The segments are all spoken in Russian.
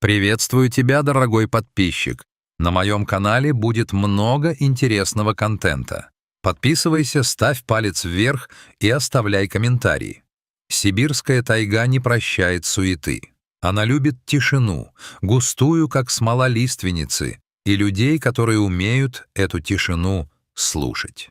Приветствую тебя, дорогой подписчик. На моем канале будет много интересного контента. Подписывайся, ставь палец вверх и оставляй комментарии. Сибирская тайга не прощает суеты. Она любит тишину, густую, как смола лиственницы, и людей, которые умеют эту тишину слушать.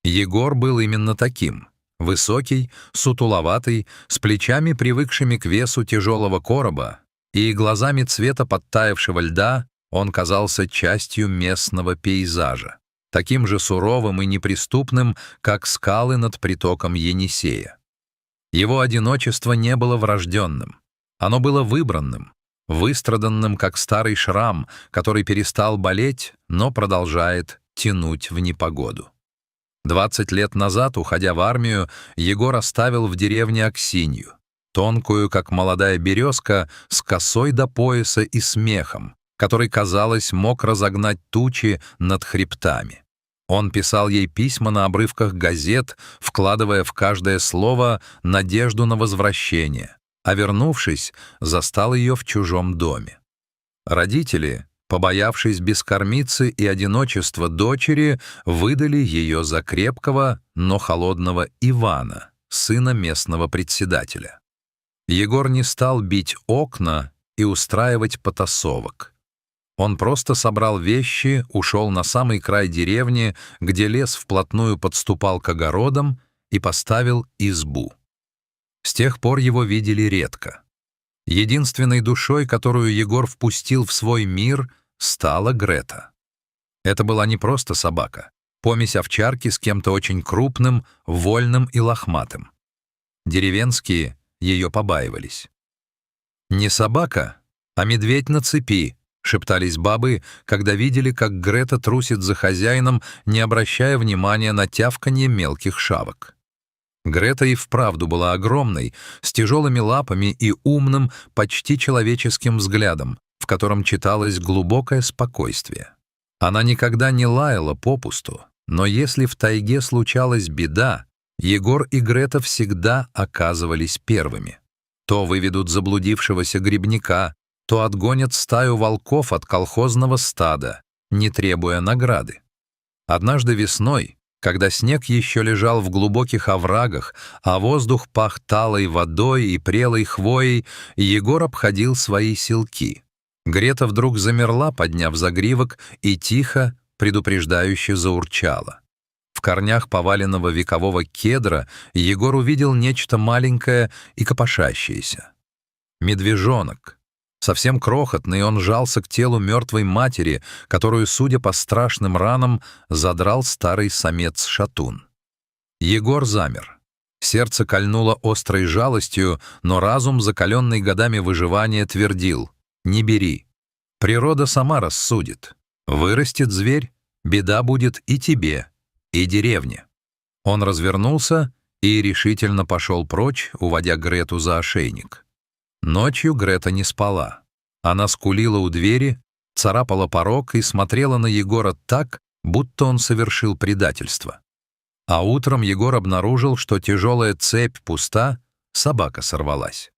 Егор был именно таким. Высокий, сутуловатый, с плечами, привыкшими к весу тяжелого короба, и глазами цвета подтаявшего льда он казался частью местного пейзажа, таким же суровым и неприступным, как скалы над притоком Енисея. Его одиночество не было врожденным. Оно было выбранным, выстраданным, как старый шрам, который перестал болеть, но продолжает тянуть в непогоду. 20 лет назад, уходя в армию, Егор оставил в деревне Аксинью, тонкую, как молодая березка, с косой до пояса и смехом, который, казалось, мог разогнать тучи над хребтами. Он писал ей письма на обрывках газет, вкладывая в каждое слово надежду на возвращение, а вернувшись, застал ее в чужом доме. Родители, побоявшись бескормицы и одиночества дочери, выдали ее за крепкого, но холодного Ивана, сына местного председателя. Егор не стал бить окна и устраивать потасовок. Он просто собрал вещи, ушел на самый край деревни, где лес вплотную подступал к огородам, и поставил избу. С тех пор его видели редко. Единственной душой, которую Егор впустил в свой мир, стала Грета. Это была не просто собака, помесь овчарки с кем-то очень крупным, вольным и лохматым. Деревенские ее побаивались. «Не собака, а медведь на цепи», — шептались бабы, когда видели, как Грета трусит за хозяином, не обращая внимания на тявканье мелких шавок. Грета и вправду была огромной, с тяжелыми лапами и умным, почти человеческим взглядом, в котором читалось глубокое спокойствие. Она никогда не лаяла попусту, но если в тайге случалась беда, Егор и Грета всегда оказывались первыми. То выведут заблудившегося грибника, то отгонят стаю волков от колхозного стада, не требуя награды. Однажды весной, когда снег еще лежал в глубоких оврагах, а воздух пах талой водой и прелой хвоей, Егор обходил свои селки. Грета вдруг замерла, подняв загривок, и тихо, предупреждающе заурчала. В корнях поваленного векового кедра Егор увидел нечто маленькое и копошащееся. Медвежонок. Совсем крохотный, он жался к телу мертвой матери, которую, судя по страшным ранам, задрал старый самец-шатун. Егор замер. Сердце кольнуло острой жалостью, но разум, закаленный годами выживания, твердил: «Не бери. Природа сама рассудит. Вырастет зверь, беда будет и тебе, и деревне». Он развернулся и решительно пошел прочь, уводя Грету за ошейник. Ночью Грета не спала. Она скулила у двери, царапала порог и смотрела на Егора так, будто он совершил предательство. А утром Егор обнаружил, что тяжелая цепь пуста, собака сорвалась.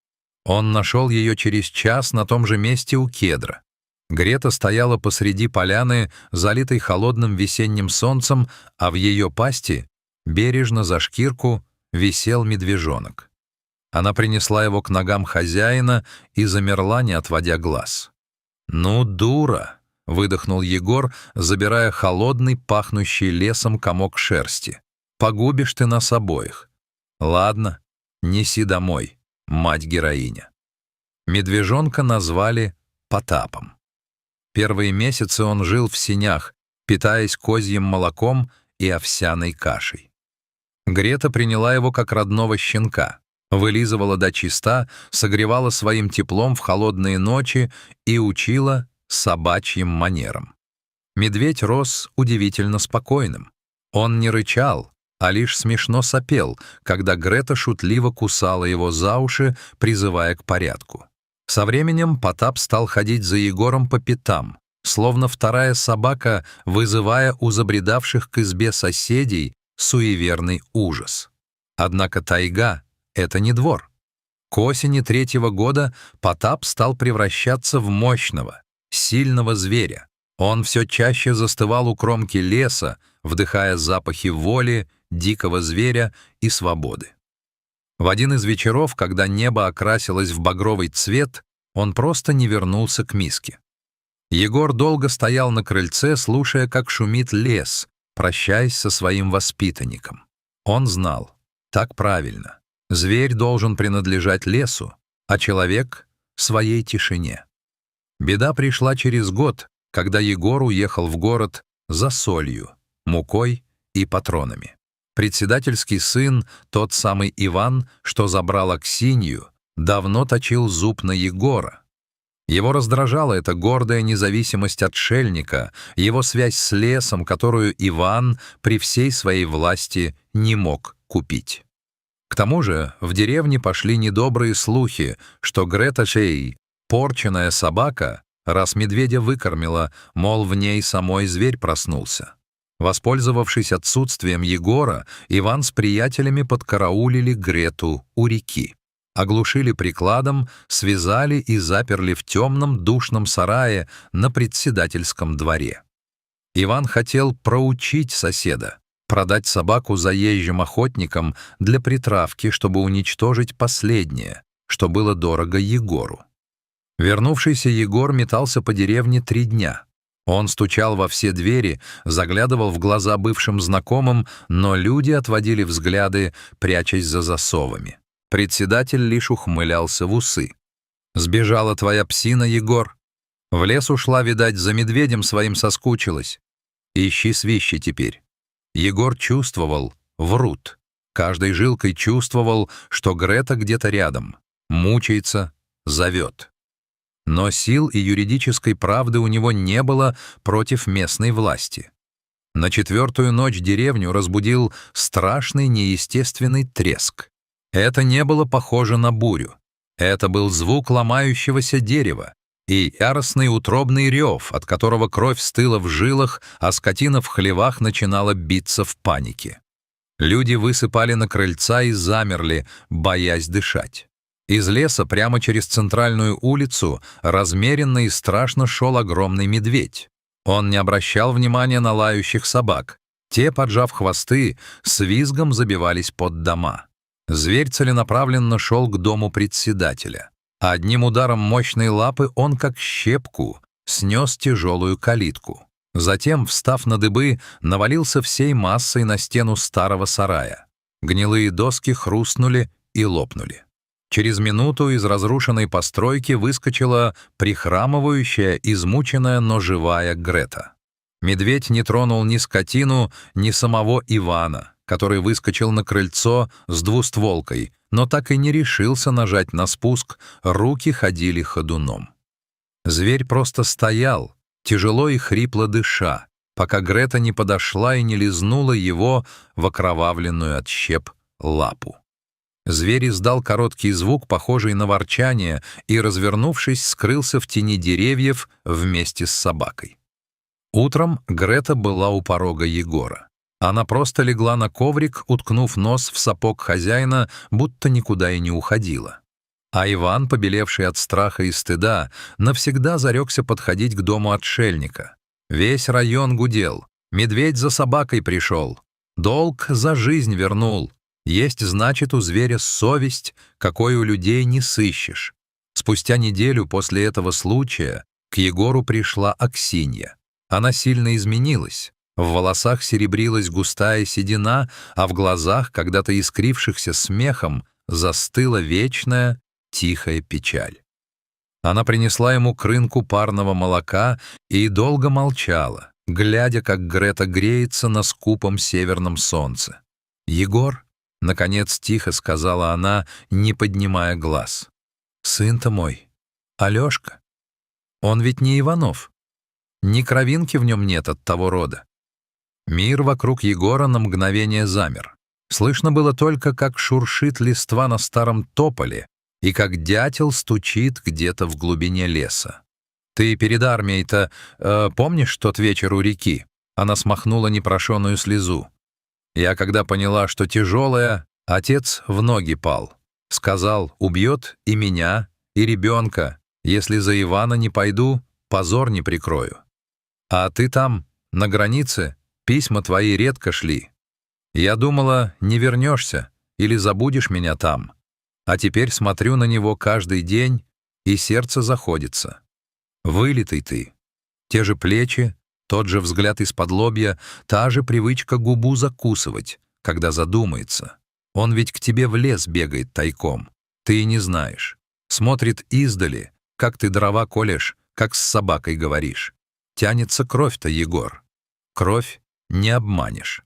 Он нашел ее через час на том же месте у кедра. Грета стояла посреди поляны, залитой холодным весенним солнцем, а в ее пасти, бережно за шкирку, висел медвежонок. Она принесла его к ногам хозяина и замерла, не отводя глаз. «Ну, дура!» — выдохнул Егор, забирая холодный, пахнущий лесом комок шерсти. «Погубишь ты нас обоих. Ладно, неси домой, мать-героиня». Медвежонка назвали Потапом. Первые месяцы он жил в сенях, питаясь козьим молоком и овсяной кашей. Грета приняла его как родного щенка, вылизывала дочиста, согревала своим теплом в холодные ночи и учила собачьим манерам. Медведь рос удивительно спокойным. Он не рычал, а лишь смешно сопел, когда Грета шутливо кусала его за уши, призывая к порядку. Со временем Потап стал ходить за Егором по пятам, словно вторая собака, вызывая у забредавших к избе соседей суеверный ужас. Однако тайга — это не двор. К осени 3-го года Потап стал превращаться в мощного, сильного зверя. Он все чаще застывал у кромки леса, вдыхая запахи воли, дикого зверя и свободы. В один из вечеров, когда небо окрасилось в багровый цвет, он просто не вернулся к миске. Егор долго стоял на крыльце, слушая, как шумит лес, прощаясь со своим воспитанником. Он знал, так правильно. Зверь должен принадлежать лесу, а человек — своей тишине. Беда пришла через год, когда Егор уехал в город за солью, мукой и патронами. Председательский сын, тот самый Иван, что забрал Аксинью, давно точил зуб на Егора. Его раздражала эта гордая независимость отшельника, его связь с лесом, которую Иван при всей своей власти не мог купить. К тому же в деревне пошли недобрые слухи, что Грета Шей — порченная собака, раз медведя выкормила, мол, в ней самой зверь проснулся. Воспользовавшись отсутствием Егора, Иван с приятелями подкараулили Грету у реки. Оглушили прикладом, связали и заперли в темном душном сарае на председательском дворе. Иван хотел проучить соседа, продать собаку заезжим охотникам для притравки, чтобы уничтожить последнее, что было дорого Егору. Вернувшийся Егор метался по деревне 3 дня. Он стучал во все двери, заглядывал в глаза бывшим знакомым, но люди отводили взгляды, прячась за засовами. Председатель лишь ухмылялся в усы. «Сбежала твоя псина, Егор. В лес ушла, видать, за медведем своим соскучилась. Ищи свищи теперь». Егор чувствовал, врут. Каждой жилкой чувствовал, что Грета где-то рядом, мучается, зовет. Но сил и юридической правды у него не было против местной власти. На 4-ю ночь деревню разбудил страшный неестественный треск. Это не было похоже на бурю. Это был звук ломающегося дерева и яростный утробный рев, от которого кровь стыла в жилах, а скотина в хлевах начинала биться в панике. Люди высыпали на крыльца и замерли, боясь дышать. Из леса прямо через центральную улицу размеренно и страшно шел огромный медведь. Он не обращал внимания на лающих собак. Те, поджав хвосты, с визгом забивались под дома. Зверь целенаправленно шел к дому председателя. Одним ударом мощной лапы он, как щепку, снес тяжелую калитку. Затем, встав на дыбы, навалился всей массой на стену старого сарая. Гнилые доски хрустнули и лопнули. Через минуту из разрушенной постройки выскочила прихрамывающая, измученная, но живая Грета. Медведь не тронул ни скотину, ни самого Ивана, который выскочил на крыльцо с двустволкой, но так и не решился нажать на спуск, руки ходили ходуном. Зверь просто стоял, тяжело и хрипло дыша, пока Грета не подошла и не лизнула его в окровавленную от щеп лапу. Зверь издал короткий звук, похожий на ворчание, и, развернувшись, скрылся в тени деревьев вместе с собакой. Утром Грета была у порога Егора. Она просто легла на коврик, уткнув нос в сапог хозяина, будто никуда и не уходила. А Иван, побелевший от страха и стыда, навсегда зарекся подходить к дому отшельника. Весь район гудел. Медведь за собакой пришел. Долг за жизнь вернул. Есть, значит, у зверя совесть, какой у людей не сыщешь. Спустя неделю после этого случая к Егору пришла Аксинья. Она сильно изменилась. В волосах серебрилась густая седина, а в глазах, когда-то искрившихся смехом, застыла вечная, тихая печаль. Она принесла ему крынку парного молока и долго молчала, глядя, как Грета греется на скупом северном солнце. «Егор?» — наконец тихо сказала она, не поднимая глаз. «Сын-то мой, Алешка. Он ведь не Иванов. Ни кровинки в нем нет от того рода». Мир вокруг Егора на мгновение замер. Слышно было только, как шуршит листва на старом тополе и как дятел стучит где-то в глубине леса. «Ты перед армией-то помнишь тот вечер у реки?» Она смахнула непрошенную слезу. «Я когда поняла, что тяжелая, отец в ноги пал. Сказал, убьет и меня, и ребенка. Если за Ивана не пойду, позор не прикрою. А ты там, на границе, письма твои редко шли. Я думала, не вернешься или забудешь меня там. А теперь смотрю на него каждый день, и сердце заходится. Вылитый ты. Те же плечи, тот же взгляд из-под лобья, та же привычка губу закусывать, когда задумается. Он ведь к тебе в лес бегает тайком. Ты и не знаешь. Смотрит издали, как ты дрова колешь, как с собакой говоришь. Тянется кровь-то, Егор. Кровь не обманешь.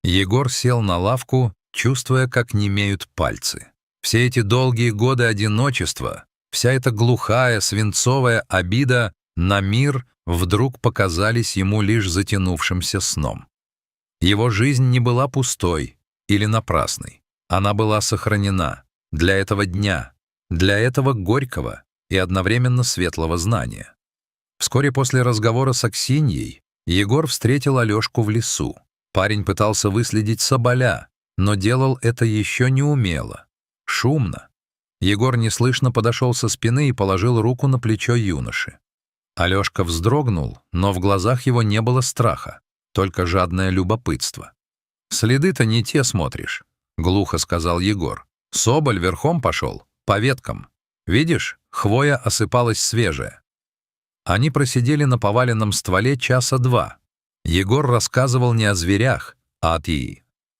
Егор сел на лавку, чувствуя, как немеют пальцы. Все эти долгие годы одиночества, вся эта глухая, свинцовая обида на мир вдруг показались ему лишь затянувшимся сном. Его жизнь не была пустой или напрасной. Она была сохранена для этого дня, для этого горького и одновременно светлого знания. Вскоре после разговора с Аксиньей Егор встретил Алешку в лесу. Парень пытался выследить соболя, но делал это еще неумело, шумно. Егор неслышно подошел со спины и положил руку на плечо юноши. Алешка вздрогнул, но в глазах его не было страха, только жадное любопытство. «Следы-то не те смотришь», — глухо сказал Егор. «Соболь верхом пошел, по веткам. Видишь, хвоя осыпалась свежая». Они просидели на поваленном стволе часа два. Егор рассказывал не о зверях, а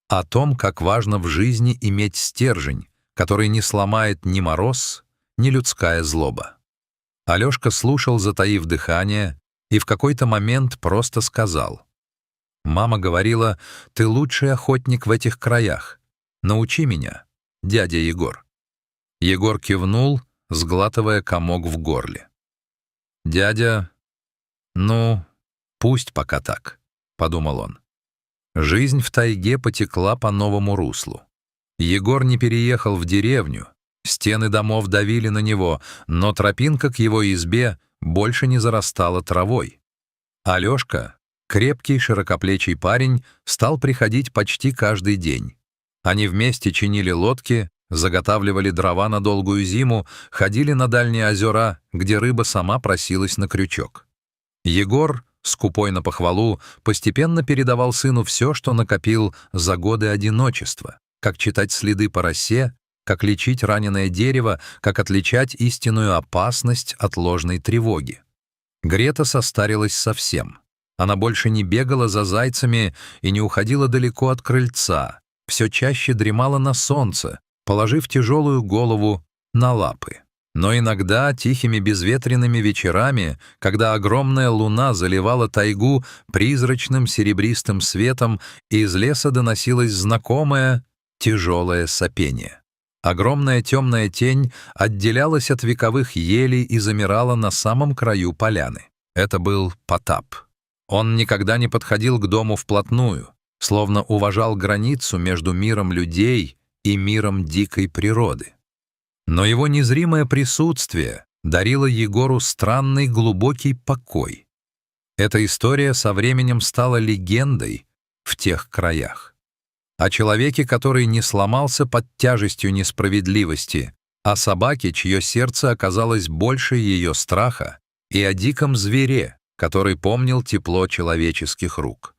о том, как важно в жизни иметь стержень, который не сломает ни мороз, ни людская злоба. Алешка слушал, затаив дыхание, и в какой-то момент просто сказал: «Мама говорила, ты лучший охотник в этих краях. Научи меня, дядя Егор». Егор кивнул, сглатывая комок в горле. «Дядя, ну, пусть пока так», — подумал он. Жизнь в тайге потекла по новому руслу. Егор не переехал в деревню, стены домов давили на него, но тропинка к его избе больше не зарастала травой. Алешка, крепкий широкоплечий парень, стал приходить почти каждый день. Они вместе чинили лодки, заготавливали дрова на долгую зиму, ходили на дальние озера, где рыба сама просилась на крючок. Егор, скупой на похвалу, постепенно передавал сыну все, что накопил за годы одиночества, как читать следы по росе, как лечить раненое дерево, как отличать истинную опасность от ложной тревоги. Грета состарилась совсем. Она больше не бегала за зайцами и не уходила далеко от крыльца, все чаще дремала на солнце, положив тяжелую голову на лапы. Но иногда тихими безветренными вечерами, когда огромная луна заливала тайгу призрачным серебристым светом, из леса доносилось знакомое тяжелое сопение. Огромная темная тень отделялась от вековых елей и замирала на самом краю поляны. Это был Потап. Он никогда не подходил к дому вплотную, словно уважал границу между миром людей и миром дикой природы. Но его незримое присутствие дарило Егору странный глубокий покой. Эта история со временем стала легендой в тех краях. О человеке, который не сломался под тяжестью несправедливости, о собаке, чье сердце оказалось больше ее страха, и о диком звере, который помнил тепло человеческих рук.